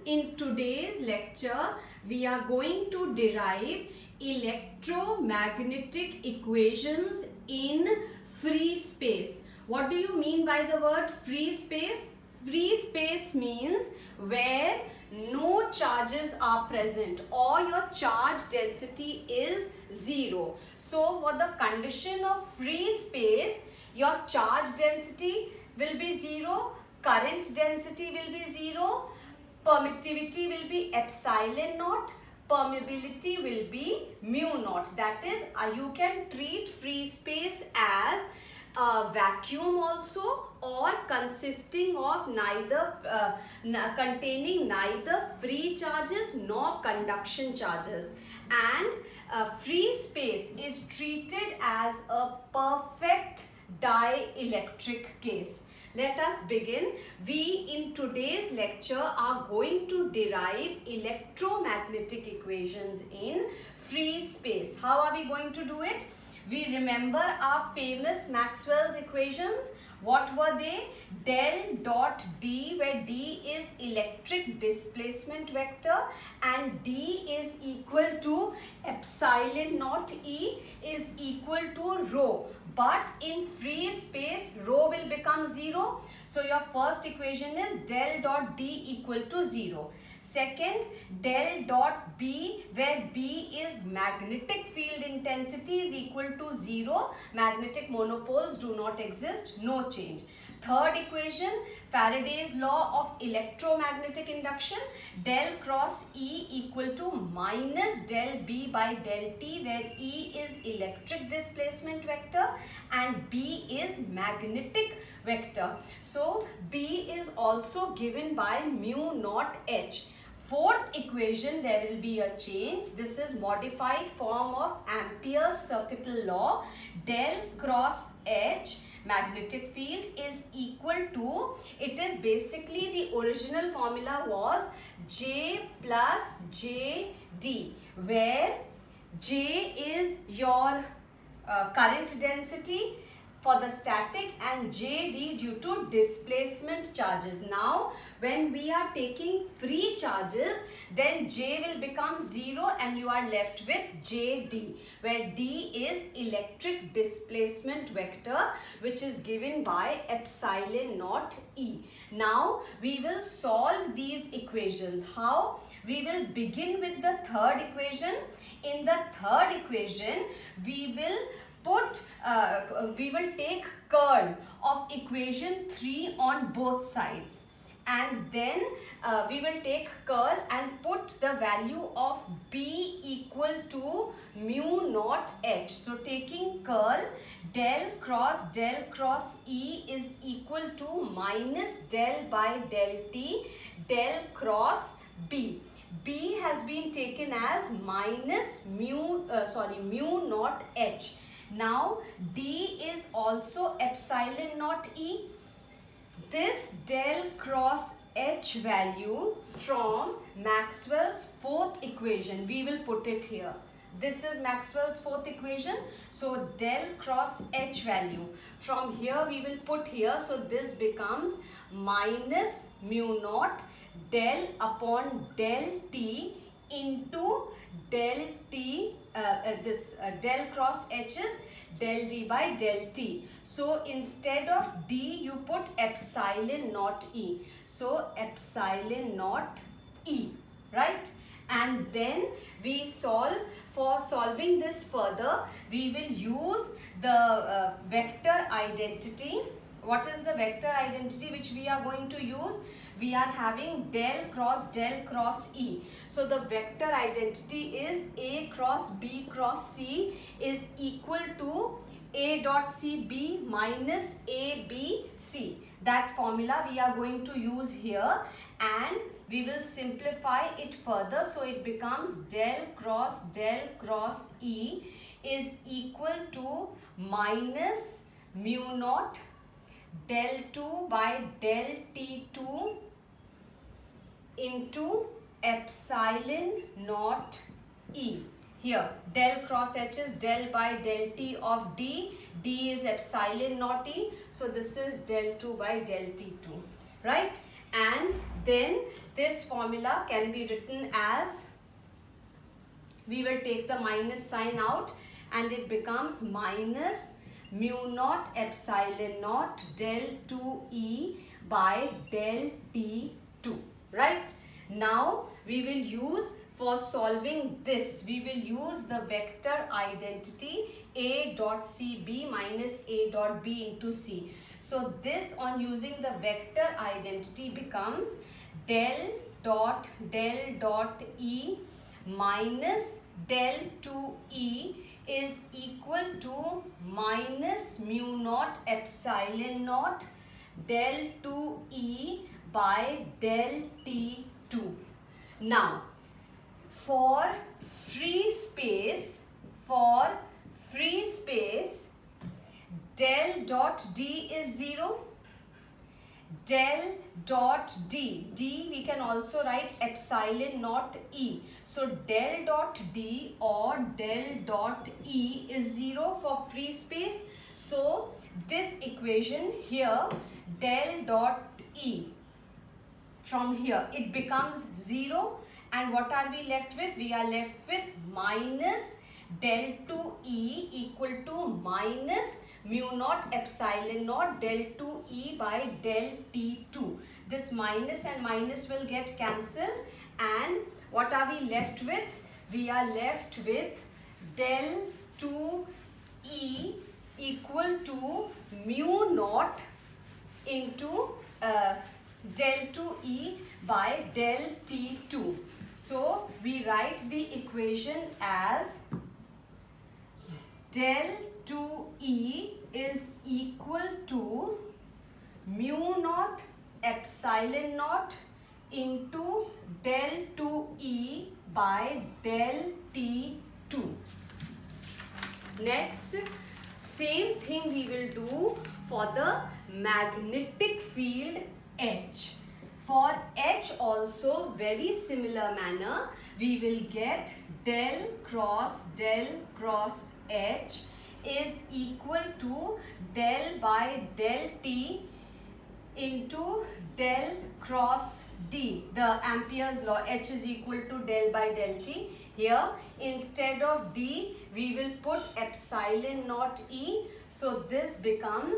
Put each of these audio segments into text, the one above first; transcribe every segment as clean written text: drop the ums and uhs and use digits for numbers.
in today's lecture we are going to derive electromagnetic equations in free space. What do you mean by the word free space? Free space means where no charges are present or your charge density is zero. So for the condition of free space, your charge density will be zero, current density will be zero, permittivity will be epsilon naught, permeability will be mu naught. That is, you can treat free space as a vacuum also, or consisting of containing neither free charges nor conduction charges. And free space is treated as a perfect dielectric case. Let us begin. We in today's lecture are going to derive electromagnetic equations in free space. How are we going to do it? We remember our famous Maxwell's equations. What were they? Del dot D, where D is electric displacement vector and D is equal to epsilon naught E is equal to rho. But in free space, rho will become 0. So your first equation is del dot D equal to 0. Second, del dot B, where B is magnetic field intensity, is equal to 0. Magnetic monopoles do not exist, no change. Third equation, Faraday's law of electromagnetic induction, del cross E equal to minus del B by del T, where E is electric displacement vector and B is magnetic vector. So B is also given by mu naught H. Fourth equation, there will be a change. This is modified form of Ampere's circuital law. Del cross H, magnetic field, is equal to, it is basically the original formula was J plus JD, where J is your current density for the static and JD due to displacement charges. Now when we are taking free charges, then J will become 0 and you are left with JD, where D is electric displacement vector, which is given by epsilon naught E. Now we will solve these equations. How? We will begin with the third equation. In the third equation, we will take curl of equation 3 on both sides, and then we will take curl and put the value of B equal to mu naught H. So taking curl, del cross E is equal to minus del by del T, del cross B. B has been taken as minus mu naught H. Now D is also epsilon naught E. This del cross H value from Maxwell's fourth equation, we will put it here. This is Maxwell's fourth equation. So del cross H value from here we will put here. So this becomes minus mu naught del upon del T into del T, del cross H is del D by del T. So instead of D you put epsilon naught E. So epsilon naught E, right? And then we solve. For solving this further, we will use the vector identity. What is the vector identity which we are going to use? We are having del cross E. So the vector identity is A cross B cross C is equal to A dot CB minus ABC. That formula we are going to use here, and we will simplify it further. So it becomes del cross E is equal to minus mu naught del 2 by del T2 into epsilon naught E. Here del cross H is del by del T of D. D is epsilon naught E. So this is del 2 by del T2, right? And then this formula can be written as, we will take the minus sign out and it becomes minus mu naught epsilon naught del 2E by del T2, right? Now we will use, for solving this, we will use the vector identity A dot CB minus A dot B into C. So this, on using the vector identity, becomes del dot E minus del 2E is equal to minus mu naught epsilon naught del 2E by del T2. Now, for free space, del dot D is 0. Del dot D we can also write epsilon naught E. So del dot D or del dot E is 0 for free space. So this equation here, del dot E, from here it becomes 0, and what are we left with? We are left with minus del 2E equal to minus mu naught epsilon naught del 2E by del T2. This minus and minus will get cancelled, and what are we left with? We are left with del 2E equal to mu naught into del 2E by del T2. So we write the equation as del 2E is equal to mu naught epsilon naught into del 2E by del T2. Next, same thing we will do for the magnetic field H. For H also, very similar manner, we will get del cross H is equal to del by del T into del cross D. The Ampere's law, H is equal to del by del T. Here, instead of D, we will put epsilon naught E. So this becomes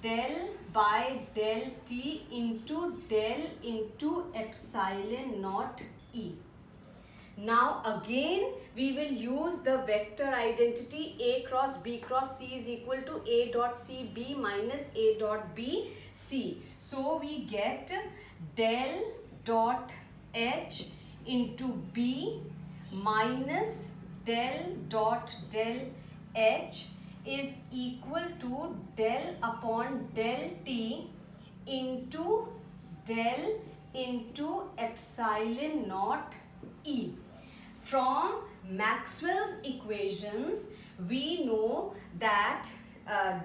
del by del T into del into epsilon naught E. Now again we will use the vector identity A cross B cross C is equal to A dot C B minus A dot B C. So we get del dot H into B minus del dot del H is equal to del upon del T into del into epsilon naught E. From Maxwell's equations, we know that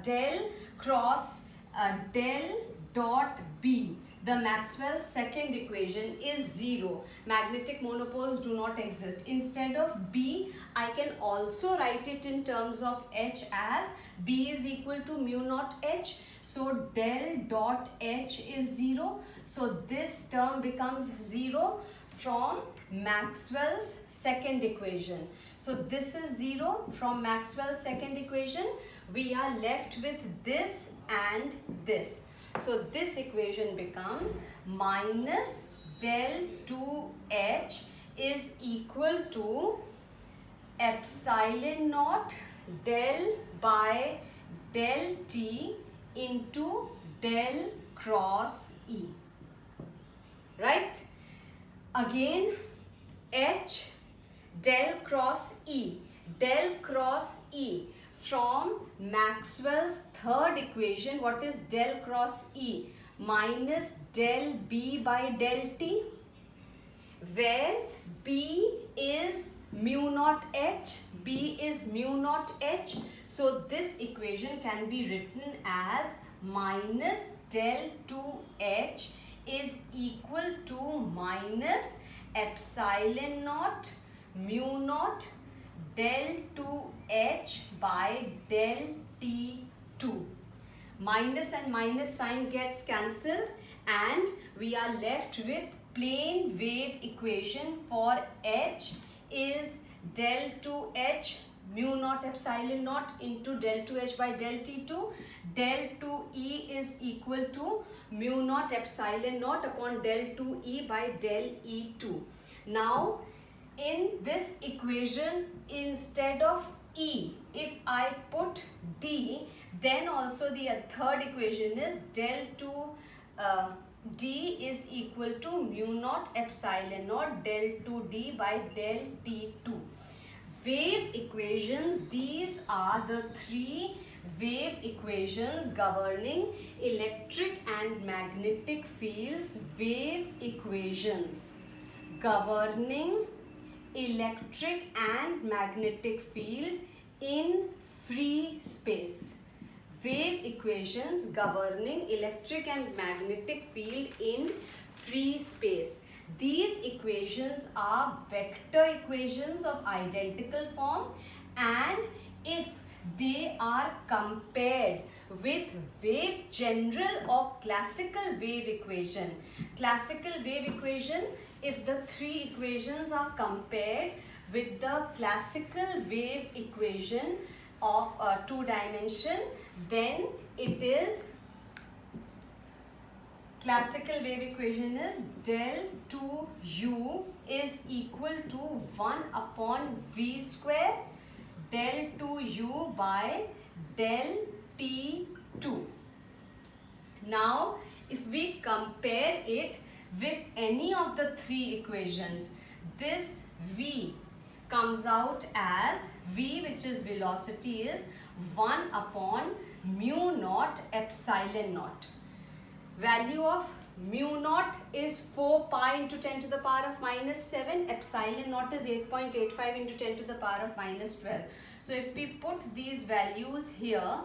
del cross del dot B, the Maxwell's second equation, is 0. Magnetic monopoles do not exist. Instead of B, I can also write it in terms of H as B is equal to mu naught H. So del dot H is 0. So this term becomes 0 from Maxwell's second equation. So this is 0 from Maxwell's second equation. We are left with this and this. So this equation becomes minus del 2H is equal to epsilon naught del by del T into del cross E. Right? Again, H del cross E. Del cross E. From Maxwell's third equation, what is del cross E? Minus del B by del T, where B is mu naught H. B is mu naught H. So this equation can be written as minus del 2H is equal to minus epsilon naught mu naught del 2H by del T2. Minus and minus sign gets cancelled and we are left with plane wave equation for H is del 2H mu naught epsilon naught into del 2H by del T2. Del 2E is equal to mu naught epsilon naught upon del 2E by del E2. Now, in this equation, instead of E, if I put D, then also the third equation is del 2 D is equal to mu naught epsilon naught del 2D by del T2. Wave equations, these are the three wave equations governing electric and magnetic fields. Wave equations governing electric and magnetic field in free space. Wave equations governing electric and magnetic field in free space. These equations are vector equations of identical form, and if they are compared with general or classical wave equation. Classical wave equation, if the three equations are compared with the classical wave equation of two dimension, then it is classical wave equation is del 2u is equal to 1 upon v square del 2u by del T2. Now, if we compare it with any of the three equations, this v comes out as v, which is velocity, is 1 upon mu naught epsilon naught. Value of mu naught is 4 pi into 10 to the power of minus 7. Epsilon naught is 8.85 into 10 to the power of minus 12. So if we put these values here,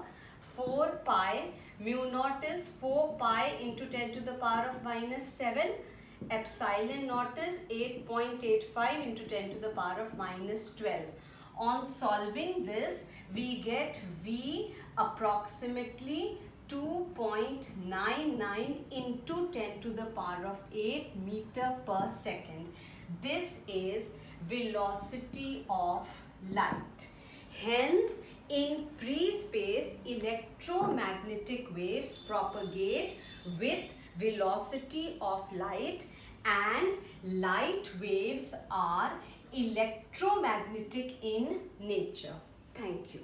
4 pi, mu naught is 4 pi into 10 to the power of minus 7. Epsilon naught is 8.85 into 10 to the power of minus 12. On solving this, we get V approximately 2.99 into 10 to the power of 8 meter per second. This is velocity of light. Hence, in free space, electromagnetic waves propagate with velocity of light, and light waves are electromagnetic in nature. Thank you.